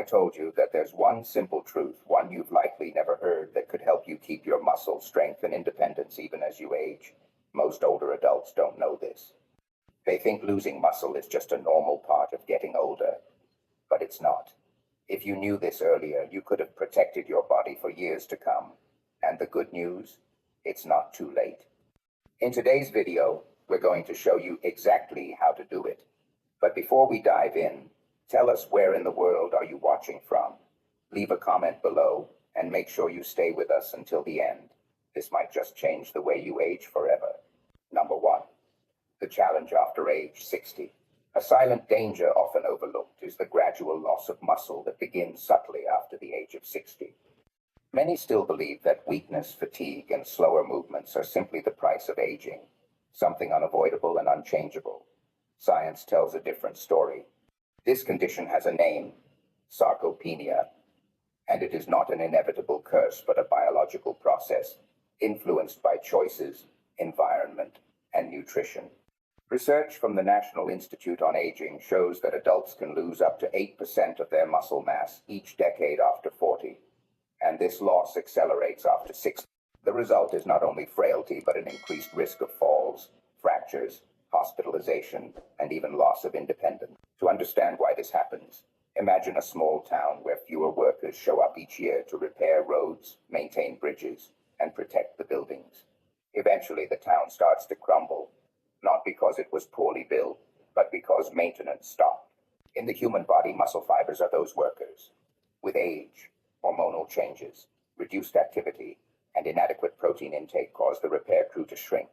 told you that there's one simple truth, one you've likely never heard, that could help you keep your muscle strength and independence even as you age. Most older adults don't know this. They think losing muscle is just a normal part of getting older, but it's not. If you knew this earlier, you could have protected your body for years to come. And the good news, it's not too late. In today's video, we're going to show you exactly how to do it. But before we dive in, tell us where in the world are you watching from? Leave a comment below and make sure you stay with us until the end. This might just change the way you age forever. Number 1. The challenge after age 60. A silent danger often overlooked is the gradual loss of muscle that begins subtly after the age of 60. Many still believe that weakness, fatigue, and slower movements are simply the price of aging, something unavoidable and unchangeable. Science tells a different story. This condition has a name, sarcopenia, and it is not an inevitable curse but a biological process influenced by choices, environment, and nutrition. Research from the National Institute on Aging shows that adults can lose up to 8% of their muscle mass each decade after 40, and this loss accelerates after 60. The result is not only frailty but an increased risk of falls, fractures, hospitalization, and even loss of independence. To understand why this happens, imagine a small town where fewer workers show up each year to repair roads, maintain bridges, and protect the buildings. Eventually, the town starts to crumble, not because it was poorly built, but because maintenance stopped. In the human body, muscle fibers are those workers. With age, hormonal changes, reduced activity, and inadequate protein intake cause the repair crew to shrink.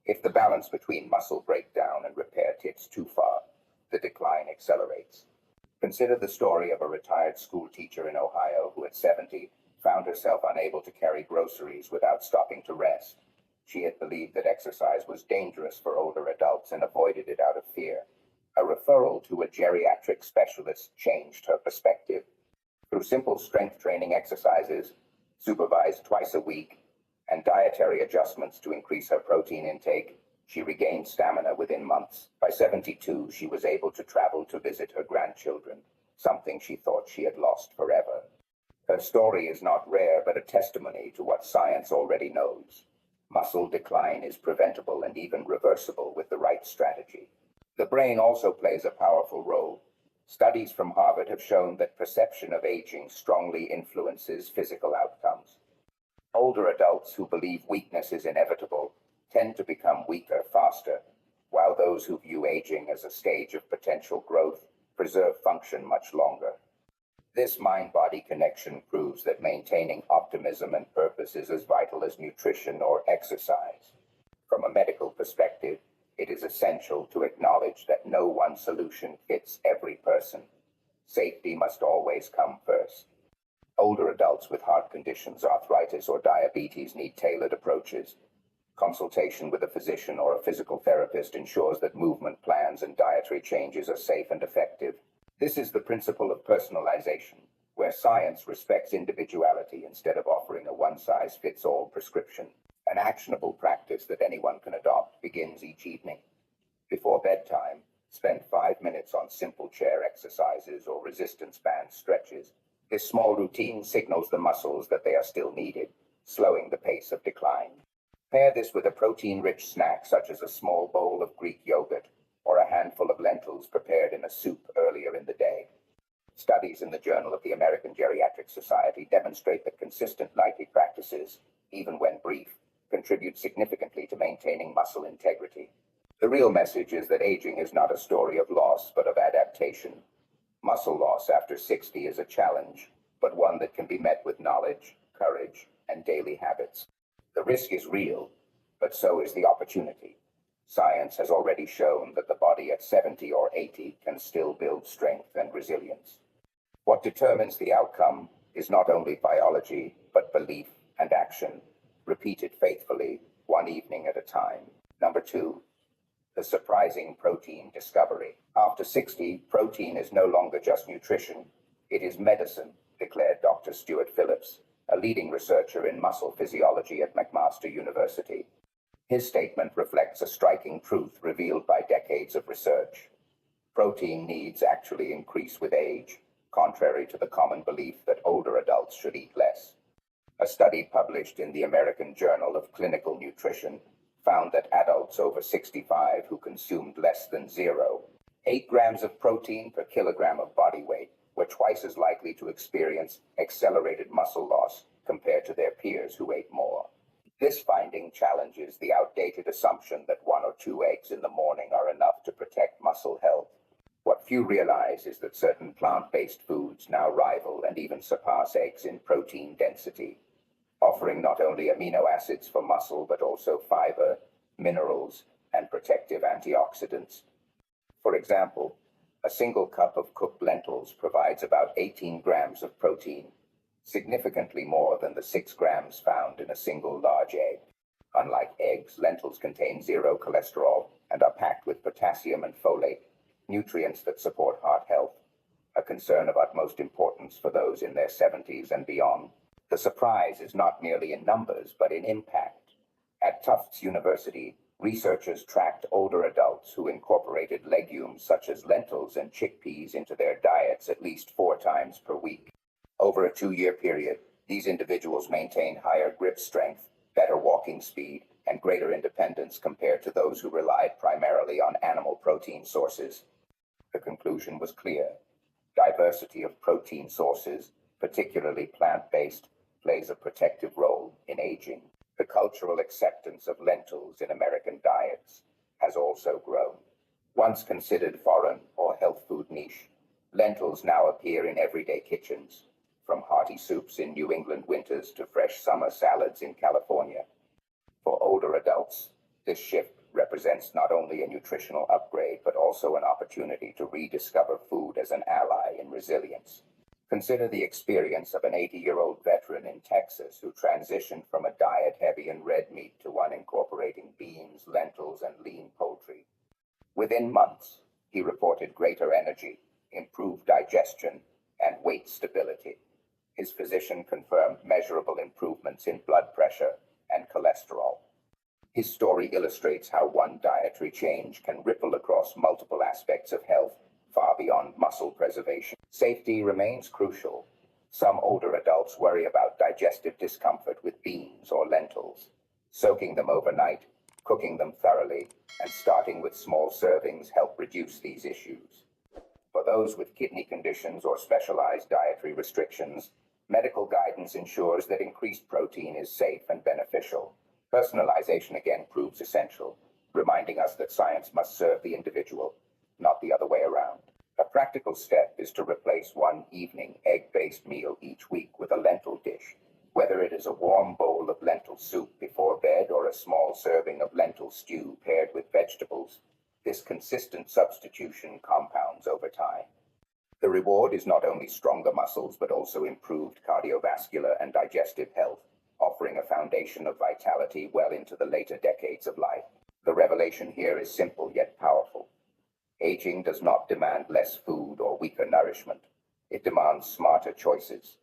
If the balance between muscle breakdown and repair tips too far, the decline accelerates. Consider the story of a retired school teacher in Ohio who at 70 found herself unable to carry groceries without stopping to rest. She had believed that exercise was dangerous for older adults and avoided it out of fear. A referral to a geriatric specialist changed her perspective. Through simple strength training exercises, supervised twice a week, and dietary adjustments to increase her protein intake, she regained stamina within months. By 72, she was able to travel to visit her grandchildren, something she thought she had lost forever. Her story is not rare, but a testimony to what science already knows. Muscle decline is preventable and even reversible with the right strategy. The brain also plays a powerful role. Studies from Harvard have shown that perception of aging strongly influences physical outcomes. Older adults who believe weakness is inevitable tend to become weaker faster, while those who view aging as a stage of potential growth preserve function much longer. This mind-body connection proves that maintaining optimism and purpose is as vital as nutrition or exercise. From a medical perspective, it is essential to acknowledge that no one solution fits every person. Safety must always come first. Older adults with heart conditions, arthritis, or diabetes need tailored approaches. Consultation with a physician or a physical therapist ensures that movement plans and dietary changes are safe and effective. This is the principle of personalization, where science respects individuality instead of offering a one-size-fits-all prescription. An actionable practice that anyone can adopt begins each evening. Before bedtime, spend 5 minutes on simple chair exercises or resistance band stretches. This small routine signals the muscles that they are still needed, slowing the pace of decline. Pair this with a protein-rich snack such as a small bowl of Greek yogurt or a handful of lentils prepared in a soup earlier in the day. Studies in the Journal of the American Geriatric Society demonstrate that consistent nightly practices, even when brief, contribute significantly to maintaining muscle integrity. The real message is that aging is not a story of loss, but of adaptation. Muscle loss after 60 is a challenge, but one that can be met with knowledge, courage, and daily habits. The risk is real, but so is the opportunity. Science has already shown that the body at 70 or 80 can still build strength and resilience. What determines the outcome is not only biology, but belief and action, repeated faithfully, one evening at a time. Number 2. The surprising protein discovery. After 60, protein is no longer just nutrition, it is medicine, declared Dr. Stuart Phillips, a leading researcher in muscle physiology at McMaster University. His statement reflects a striking truth revealed by decades of research. Protein needs actually increase with age, contrary to the common belief that older adults should eat less. A study published in the American Journal of Clinical Nutrition found that adults over 65 who consumed less than 0.8 grams of protein per kilogram of body weight were twice as likely to experience accelerated muscle loss compared to their peers who ate more. This finding challenges the outdated assumption that 1 or 2 eggs in the morning are enough to protect muscle health. What few realize is that certain plant-based foods now rival and even surpass eggs in protein density, offering not only amino acids for muscle but also fiber, minerals, and protective antioxidants. For example, a single cup of cooked lentils provides about 18 grams of protein, significantly more than the 6 grams found in a single large egg. Unlike eggs, lentils contain zero cholesterol and are packed with potassium and folate, nutrients that support heart health, a concern of utmost importance for those in their 70s and beyond. The surprise is not merely in numbers, but in impact. At Tufts University, researchers tracked older adults who incorporated legumes such as lentils and chickpeas into their diets at least 4 times per week. Over a 2-year period, these individuals maintained higher grip strength, better walking speed, and greater independence compared to those who relied primarily on animal protein sources. The conclusion was clear. Diversity of protein sources, particularly plant-based, plays a protective role in aging. The cultural acceptance of lentils in American diets has also grown. Once considered foreign or health food niche, lentils now appear in everyday kitchens, from hearty soups in New England winters to fresh summer salads in California. For older adults, this shift represents not only a nutritional upgrade, but also an opportunity to rediscover food as an ally in resilience. Consider the experience of an 80-year-old veteran in Texas who transitioned from a diet heavy in red meat to one incorporating beans, lentils, and lean poultry. Within months, he reported greater energy, improved digestion, and weight stability. His physician confirmed measurable improvements in blood pressure and cholesterol. His story illustrates how one dietary change can ripple across multiple aspects of health, far beyond muscle preservation. Safety remains crucial. Some older adults worry about digestive discomfort with beans or lentils. Soaking them overnight, cooking them thoroughly, and starting with small servings help reduce these issues. For those with kidney conditions or specialized dietary restrictions, medical guidance ensures that increased protein is safe and beneficial. Personalization again proves essential, reminding us that science must serve the individual, not the other way around. A practical step is to replace one evening egg-based meal each week with a lentil dish, whether it is a warm bowl of lentil soup before bed or a small serving of lentil stew paired with vegetables. This consistent substitution compounds over time. The reward is not only stronger muscles, but also improved cardiovascular and digestive health, offering a foundation of vitality well into the later decades of life. The revelation here is simple yet powerful. Aging does not demand less food or weaker nourishment. It demands smarter choices.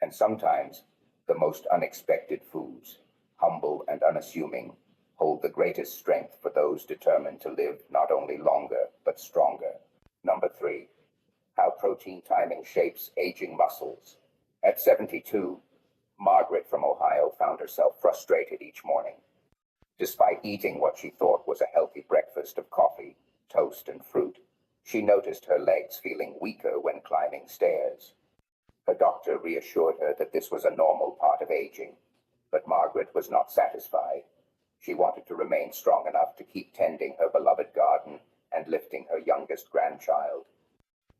And sometimes, the most unexpected foods, humble and unassuming, hold the greatest strength for those determined to live not only longer, but stronger. Number 3. How protein timing shapes aging muscles. At 72, Margaret from Ohio found herself frustrated each morning. Despite eating what she thought was a healthy breakfast of coffee, toast, and fruit, she noticed her legs feeling weaker when climbing stairs. Her doctor reassured her that this was a normal part of aging, but Margaret was not satisfied. She wanted to remain strong enough to keep tending her beloved garden and lifting her youngest grandchild.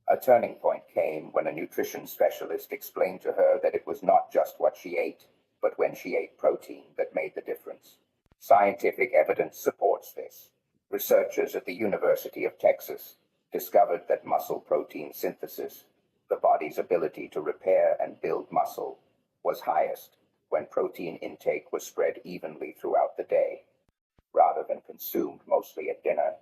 A turning point came when a nutrition specialist explained to her that it was not just what she ate, but when she ate protein that made the difference. Scientific evidence supports this. Researchers at the University of Texas discovered that muscle protein synthesis, the body's ability to repair and build muscle, was highest when protein intake was spread evenly throughout the day, rather than consumed mostly at dinner.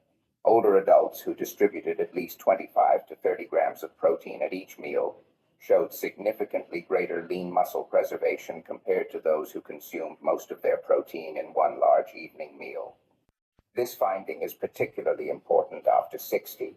Older adults who distributed at least 25 to 30 grams of protein at each meal showed significantly greater lean muscle preservation compared to those who consumed most of their protein in one large evening meal. This finding is particularly important after 60,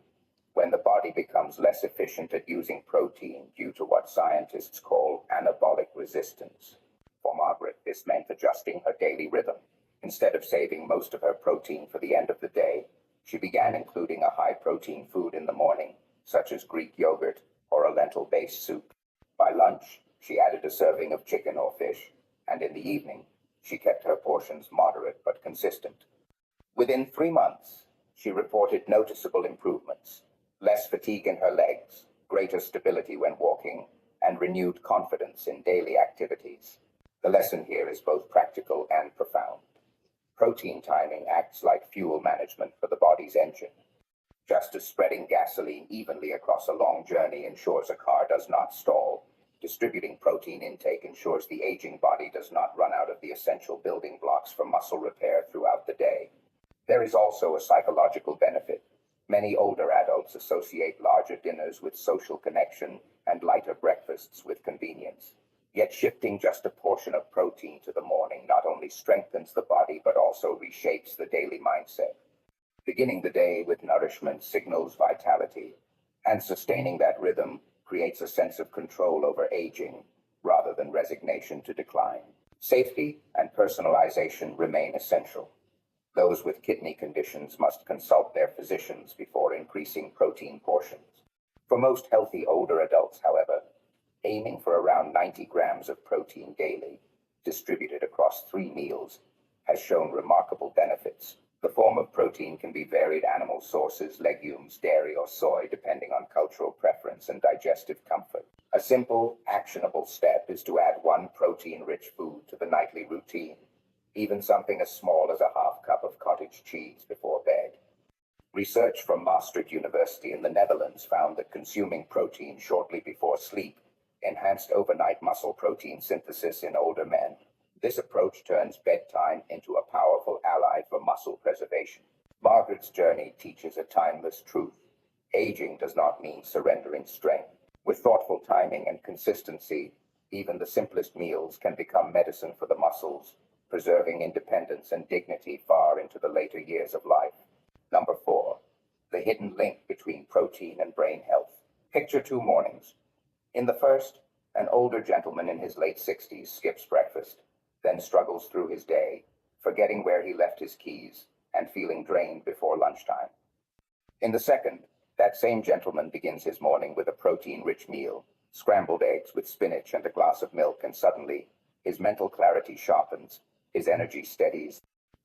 when the body becomes less efficient at using protein due to what scientists call anabolic resistance. For Margaret, this meant adjusting her daily rhythm. Instead of saving most of her protein for the end of the day, she began including a high-protein food in the morning, such as Greek yogurt or a lentil-based soup. By lunch, she added a serving of chicken or fish, and in the evening, she kept her portions moderate but consistent. Within 3 months, she reported noticeable improvements: less fatigue in her legs, greater stability when walking, and renewed confidence in daily activities. The lesson here is both practical and profound. Protein timing acts like fuel management for the body's engine. Just as spreading gasoline evenly across a long journey ensures a car does not stall, distributing protein intake ensures the aging body does not run out of the essential building blocks for muscle repair throughout the day. There is also a psychological benefit. Many older adults associate larger dinners with social connection and lighter breakfasts with convenience. Yet shifting just a portion of protein to the morning not only strengthens the body but also reshapes the daily mindset. Beginning the day with nourishment signals vitality, and sustaining that rhythm creates a sense of control over aging rather than resignation to decline. Safety and personalization remain essential. Those with kidney conditions must consult their physicians before increasing protein portions. For most healthy older adults, however, aiming for around 90 grams of protein daily, distributed across 3 meals, has shown remarkable benefits. The form of protein can be varied animal sources, legumes, dairy, or soy, depending on cultural preference and digestive comfort. A simple, actionable step is to add 1 protein-rich food to the nightly routine, even something as small as a half cup of cottage cheese before bed. Research from Maastricht University in the Netherlands found that consuming protein shortly before sleep enhanced overnight muscle protein synthesis in older men. This approach turns bedtime into a powerful ally for muscle preservation. Margaret's journey teaches a timeless truth. Aging does not mean surrendering strength. With thoughtful timing and consistency, even the simplest meals can become medicine for the muscles, preserving independence and dignity far into the later years of life. Number 4. The hidden link between protein and brain health. Picture 2 mornings. In the first, an older gentleman in his late 60s skips breakfast, then struggles through his day, forgetting where he left his keys and feeling drained before lunchtime. In the second, that same gentleman begins his morning with a protein-rich meal, scrambled eggs with spinach and a glass of milk, and suddenly his mental clarity sharpens, his energy steadies,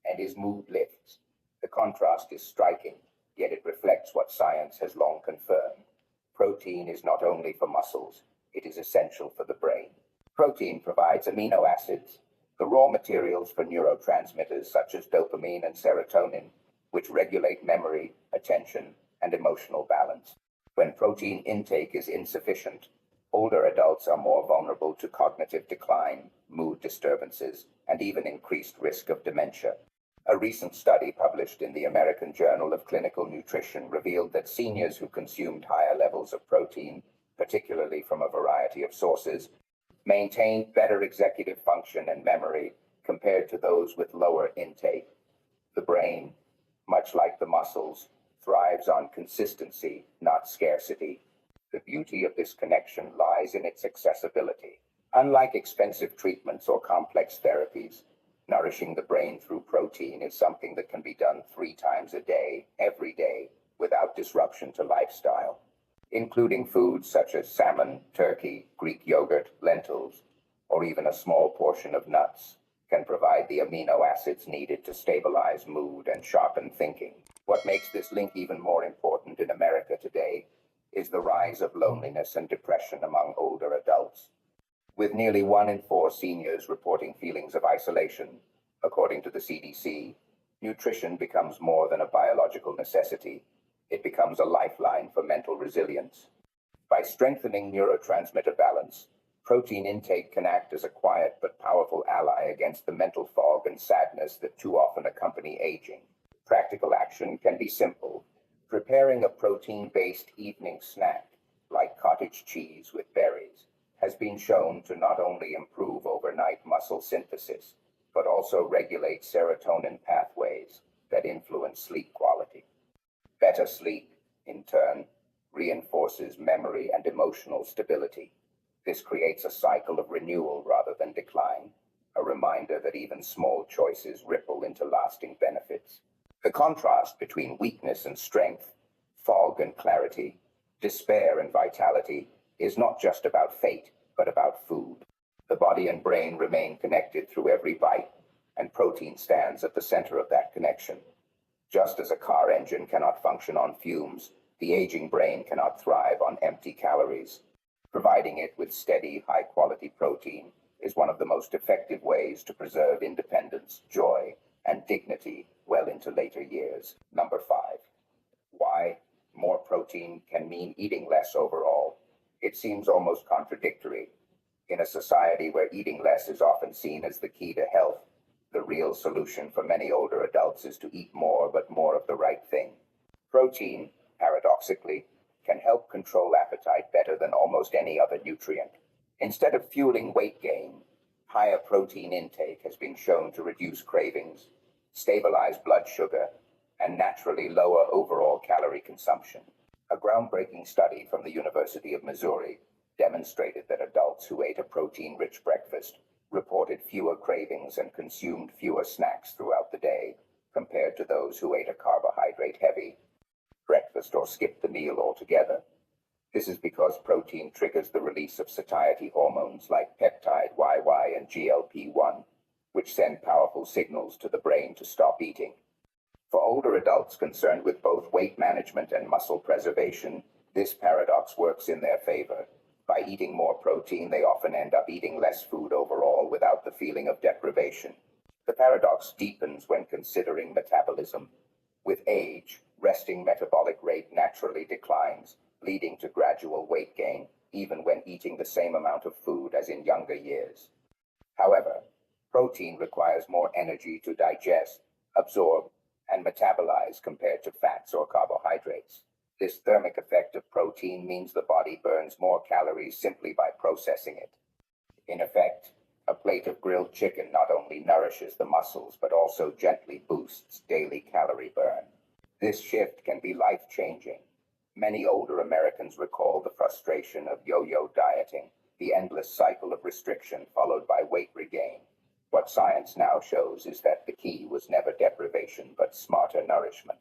and his mood lifts. The contrast is striking, yet it reflects what science has long confirmed. Protein is not only for muscles, it is essential for the brain. Protein provides amino acids, the raw materials for neurotransmitters such as dopamine and serotonin, which regulate memory, attention, and emotional balance. When protein intake is insufficient, older adults are more vulnerable to cognitive decline, mood disturbances, and even increased risk of dementia. A recent study published in the American Journal of Clinical Nutrition revealed that seniors who consumed higher levels of protein, particularly from a variety of sources, maintained better executive function and memory compared to those with lower intake. The brain, much like the muscles, thrives on consistency, not scarcity. The beauty of this connection lies in its accessibility. Unlike expensive treatments or complex therapies, nourishing the brain through protein is something that can be done 3 times a day, every day, without disruption to lifestyle. Including foods such as salmon, turkey, Greek yogurt, lentils, or even a small portion of nuts can provide the amino acids needed to stabilize mood and sharpen thinking. What makes this link even more important in America today is the rise of loneliness and depression among older adults. With nearly 1 in 4 seniors reporting feelings of isolation, according to the CDC, nutrition becomes more than a biological necessity. It becomes a lifeline for mental resilience. By strengthening neurotransmitter balance, protein intake can act as a quiet but powerful ally against the mental fog and sadness that too often accompany aging. Practical action can be simple. Preparing a protein-based evening snack, like cottage cheese with berries, has been shown to not only improve overnight muscle synthesis, but also regulate serotonin pathways that influence sleep quality. Better sleep, in turn, reinforces memory and emotional stability. This creates a cycle of renewal rather than decline, a reminder that even small choices ripple into lasting benefits. The contrast between weakness and strength, fog and clarity, despair and vitality is not just about fate, but about food. The body and brain remain connected through every bite, and protein stands at the center of that connection. Just as a car engine cannot function on fumes, the aging brain cannot thrive on empty calories. Providing it with steady, high-quality protein is one of the most effective ways to preserve independence, joy, and dignity well into later years. Number 5. Why more protein can mean eating less overall. It seems almost contradictory. In a society where eating less is often seen as the key to health, the real solution for many older adults is to eat more, but more of the right thing. Protein, paradoxically, can help control appetite better than almost any other nutrient. Instead of fueling weight gain, higher protein intake has been shown to reduce cravings, stabilize blood sugar, and naturally lower overall calorie consumption. A groundbreaking study from the University of Missouri demonstrated that adults who ate a protein-rich breakfast reported fewer cravings and consumed fewer snacks throughout the day compared to those who ate a carbohydrate-heavy breakfast or skipped the meal altogether. This is because protein triggers the release of satiety hormones like peptide YY and GLP-1, which send powerful signals to the brain to stop eating. For older adults concerned with both weight management and muscle preservation, this paradox works in their favor. By eating more protein, they often end up eating less food overall without the feeling of deprivation. The paradox deepens when considering metabolism. With age, resting metabolic rate naturally declines, leading to gradual weight gain, even when eating the same amount of food as in younger years. However, protein requires more energy to digest, absorb, and metabolize compared to fats or carbohydrates. This thermic effect of protein means the body burns more calories simply by processing it. In effect, a plate of grilled chicken not only nourishes the muscles but also gently boosts daily calorie burn. This shift can be life-changing. Many older Americans recall the frustration of yo-yo dieting, the endless cycle of restriction followed by weight regain. What science now shows is that the key was never deprivation but smarter nourishment.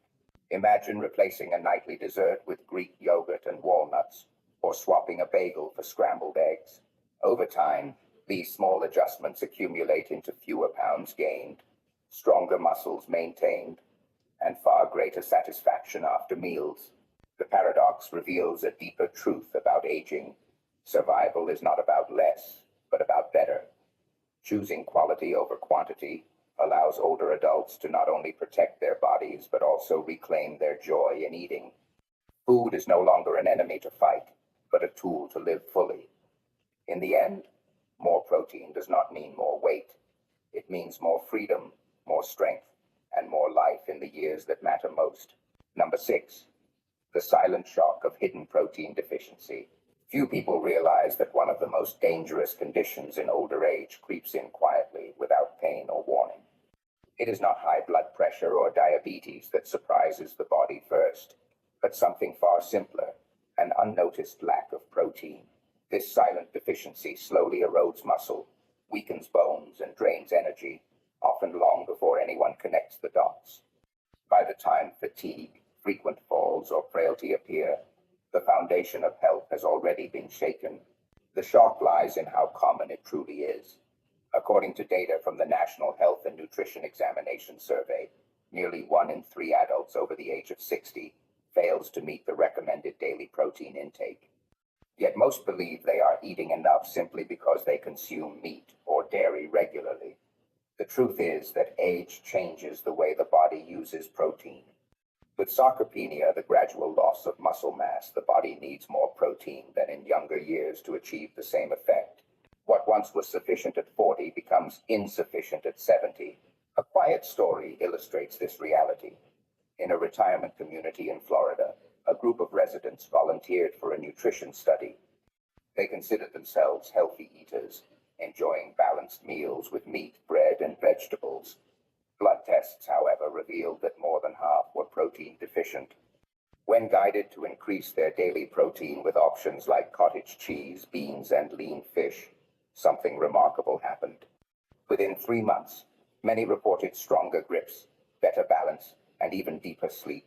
Imagine replacing a nightly dessert with Greek yogurt and walnuts, or swapping a bagel for scrambled eggs. Over time, these small adjustments accumulate into fewer pounds gained, stronger muscles maintained, and far greater satisfaction after meals. The paradox reveals a deeper truth about aging. Survival is not about less, but about better. Choosing quality over quantity allows older adults to not only protect their bodies, but also reclaim their joy in eating. Food is no longer an enemy to fight, but a tool to live fully. In the end, more protein does not mean more weight. It means more freedom, more strength, and more life in the years that matter most. Number 6. The silent shock of hidden protein deficiency. Few people realize that one of the most dangerous conditions in older age creeps in quietly without pain or warning. It is not high blood pressure or diabetes that surprises the body first, but something far simpler, an unnoticed lack of protein. This silent deficiency slowly erodes muscle, weakens bones, and drains energy, often long before anyone connects the dots. By the time fatigue, frequent falls, or frailty appear, the foundation of health has already been shaken. The shock lies in how common it truly is. According to data from the National Health and Nutrition Examination Survey, nearly 1 in 3 adults over the age of 60 fails to meet the recommended daily protein intake. Yet most believe they are eating enough simply because they consume meat or dairy regularly. The truth is that age changes the way the body uses protein. With sarcopenia, the gradual loss of muscle mass, the body needs more protein than in younger years to achieve the same effect. What once was sufficient at 40 becomes insufficient at 70. A quiet story illustrates this reality. In a retirement community in Florida, a group of residents volunteered for a nutrition study. They considered themselves healthy eaters, enjoying balanced meals with meat, bread, and vegetables. Blood tests, however, revealed that more than half were protein deficient. When guided to increase their daily protein with options like cottage cheese, beans, and lean fish, something remarkable happened. Within 3 months, many reported stronger grips, better balance, and even deeper sleep.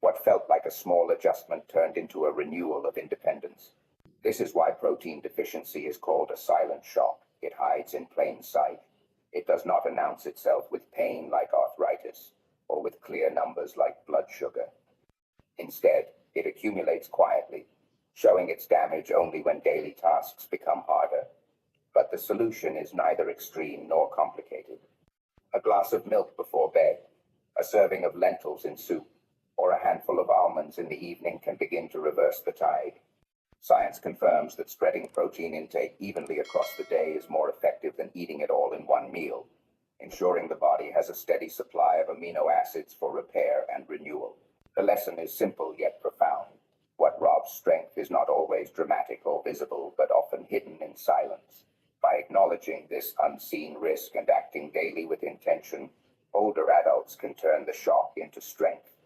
What felt like a small adjustment turned into a renewal of independence. This is why protein deficiency is called a silent shock. It hides in plain sight. It does not announce itself with pain like arthritis or with clear numbers like blood sugar. Instead, it accumulates quietly, showing its damage only when daily tasks become harder. But the solution is neither extreme nor complicated. A glass of milk before bed, a serving of lentils in soup, or a handful of almonds in the evening can begin to reverse the tide. Science confirms that spreading protein intake evenly across the day is more effective than eating it all in one meal, ensuring the body has a steady supply of amino acids for repair and renewal. The lesson is simple yet profound. What robs strength is not always dramatic or visible, but often hidden in silence. By acknowledging this unseen risk and acting daily with intention, older adults can turn the shock into strength.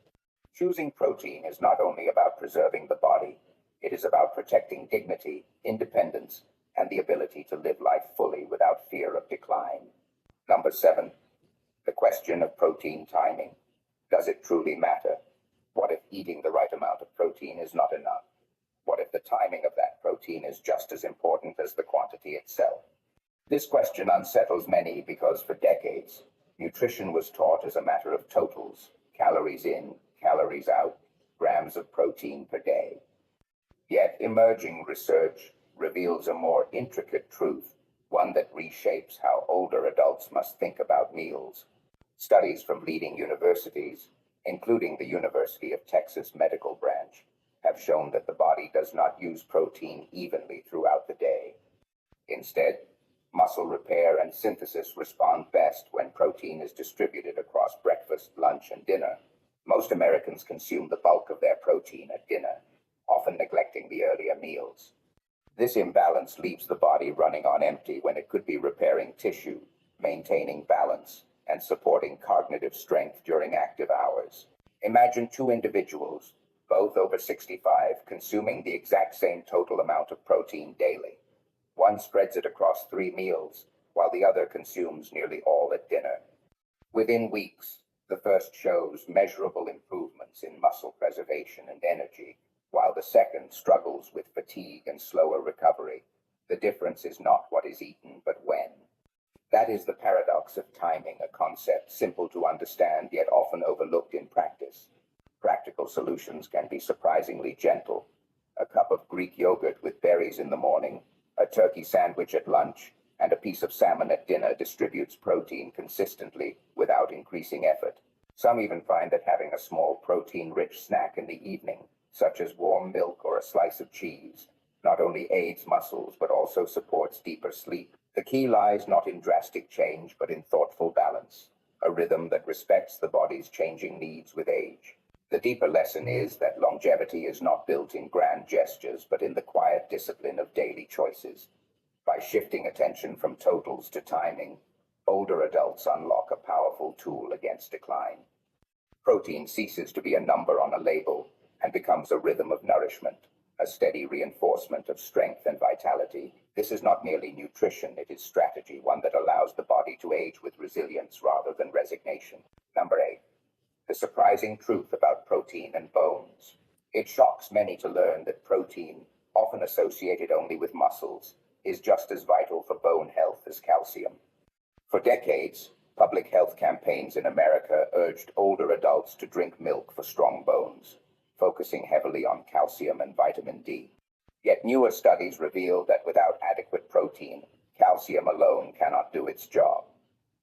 Choosing protein is not only about preserving the body, it is about protecting dignity, independence, and the ability to live life fully without fear of decline. Number 7. The question of protein timing. Does it truly matter? What if eating the right amount of protein is not enough? What if the timing of that protein is just as important as the quantity itself? This question unsettles many because for decades, nutrition was taught as a matter of totals, calories in, calories out, grams of protein per day. Yet emerging research reveals a more intricate truth, one that reshapes how older adults must think about meals. Studies from leading universities, including the University of Texas Medical Branch, have shown that the body does not use protein evenly throughout the day. Instead, muscle repair and synthesis respond best when protein is distributed across breakfast, lunch, and dinner. Most Americans consume the bulk of their protein at dinner, often neglecting the earlier meals. This imbalance leaves the body running on empty when it could be repairing tissue, maintaining balance, and supporting cognitive strength during active hours. Imagine two individuals, both over 65, consuming the exact same total amount of protein daily. One spreads it across 3 meals, while the other consumes nearly all at dinner. Within weeks, the first shows measurable improvements in muscle preservation and energy, while the second struggles with fatigue and slower recovery. The difference is not what is eaten, but when. That is the paradox of timing, a concept simple to understand yet often overlooked in practice. Practical solutions can be surprisingly gentle. A cup of Greek yogurt with berries in the morning, a turkey sandwich at lunch, and a piece of salmon at dinner distributes protein consistently without increasing effort. Some even find that having a small protein-rich snack in the evening, such as warm milk or a slice of cheese, not only aids muscles but also supports deeper sleep. The key lies not in drastic change but in thoughtful balance, a rhythm that respects the body's changing needs with age. The deeper lesson is that longevity is not built in grand gestures but in the quiet discipline of daily choices. By shifting attention from totals to timing, older adults unlock a powerful tool against decline. Protein ceases to be a number on a label and becomes a rhythm of nourishment, a steady reinforcement of strength and vitality. This is not merely nutrition, it is strategy, one that allows the body to age with resilience rather than resignation. Number 8. The surprising truth about protein and bones. It shocks many to learn that protein, often associated only with muscles, is just as vital for bone health as calcium. For decades, public health campaigns in America urged older adults to drink milk for strong bones, focusing heavily on calcium and vitamin D. Yet newer studies reveal that without adequate protein, calcium alone cannot do its job.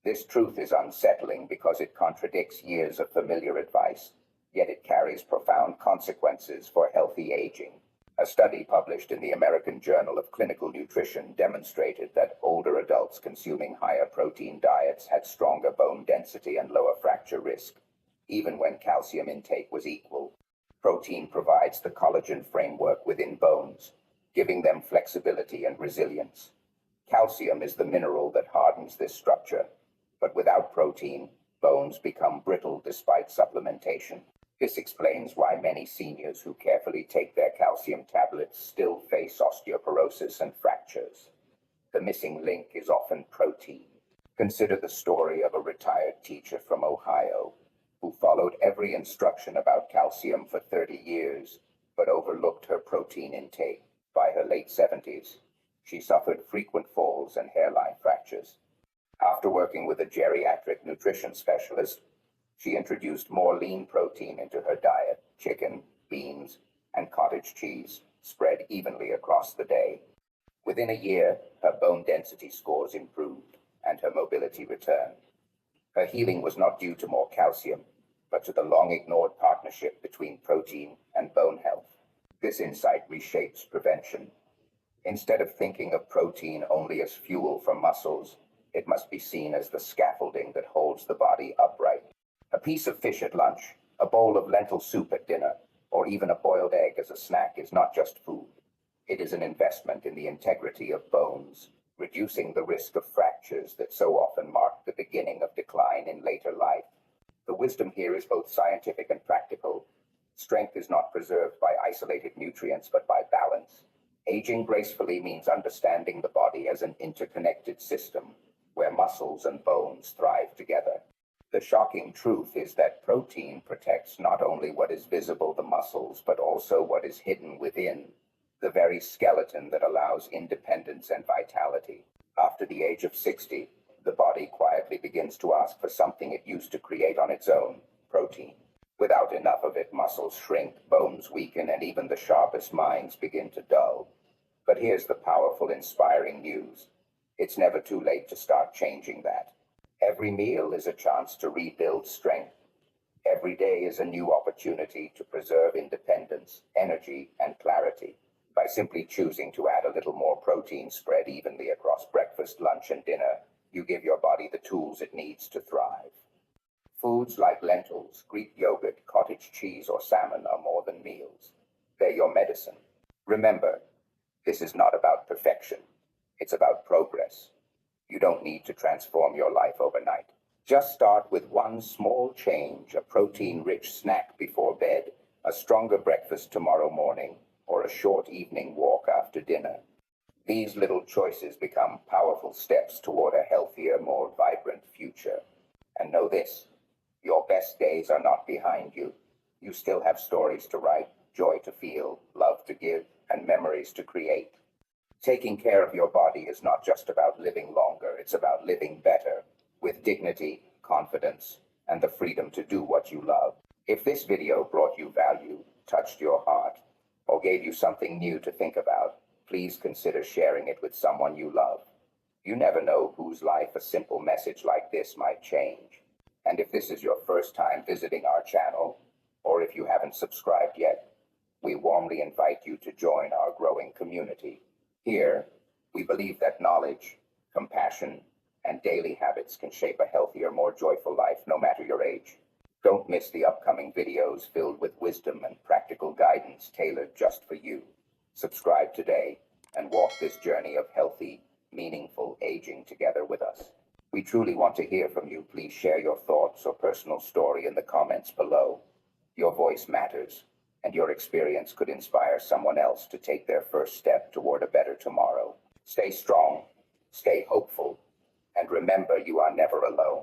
This truth is unsettling because it contradicts years of familiar advice, yet it carries profound consequences for healthy aging. A study published in the American Journal of Clinical Nutrition demonstrated that older adults consuming higher protein diets had stronger bone density and lower fracture risk, even when calcium intake was equal. Protein provides the collagen framework within bones, giving them flexibility and resilience. Calcium is the mineral that hardens this structure, but without protein, bones become brittle despite supplementation. This explains why many seniors who carefully take their calcium tablets still face osteoporosis and fractures. The missing link is often protein. Consider the story of a retired teacher from Ohio who followed every instruction about calcium for 30 years but overlooked her protein intake. By her late 70s, she suffered frequent falls and hairline fractures. After working with a geriatric nutrition specialist, she introduced more lean protein into her diet: chicken, beans, and cottage cheese, spread evenly across the day. Within a year, her bone density scores improved and her mobility returned. Her healing was not due to more calcium, but to the long-ignored partnership between protein and bone health. This insight reshapes prevention. Instead of thinking of protein only as fuel for muscles, it must be seen as the scaffolding that holds the body upright. A piece of fish at lunch, a bowl of lentil soup at dinner, or even a boiled egg as a snack is not just food. It is an investment in the integrity of bones, reducing the risk of fractures that so often mark the beginning of decline in later life. The wisdom here is both scientific and practical. Strength is not preserved by isolated nutrients, but by balance. Aging gracefully means understanding the body as an interconnected system, where muscles and bones thrive together. The shocking truth is that protein protects not only what is visible, the muscles, but also what is hidden within, the very skeleton that allows independence and vitality. After the age of 60, the body quietly begins to ask for something it used to create on its own: protein. Without enough of it, muscles shrink, bones weaken, and even the sharpest minds begin to dull. But here's the powerful, inspiring news. It's never too late to start changing that. Every meal is a chance to rebuild strength. Every day is a new opportunity to preserve independence, energy, and clarity. By simply choosing to add a little more protein spread evenly across breakfast, lunch, and dinner, you give your body the tools it needs to thrive. Foods like lentils, Greek yogurt, cottage cheese, or salmon are more than meals. They're your medicine. Remember, this is not about perfection. It's about progress. You don't need to transform your life overnight. Just start with one small change: a protein-rich snack before bed, a stronger breakfast tomorrow morning, or a short evening walk after dinner. These little choices become powerful steps toward a healthier, more vibrant future. And know this: your best days are not behind you. You still have stories to write, joy to feel, love to give, and memories to create. Taking care of your body is not just about living longer, it's about living better, with dignity, confidence, and the freedom to do what you love. If this video brought you value, touched your heart, or gave you something new to think about, please consider sharing it with someone you love. You never know whose life a simple message like this might change. And if this is your first time visiting our channel, or if you haven't subscribed yet, we warmly invite you to join our growing community. Here, we believe that knowledge, compassion, and daily habits can shape a healthier, more joyful life no matter your age. Don't miss the upcoming videos filled with wisdom and practical guidance tailored just for you. Subscribe today and walk this journey of healthy, meaningful aging together with us. We truly want to hear from you. Please share your thoughts or personal story in the comments below. Your voice matters, and your experience could inspire someone else to take their first step toward a better tomorrow. Stay strong, stay hopeful, and remember, you are never alone.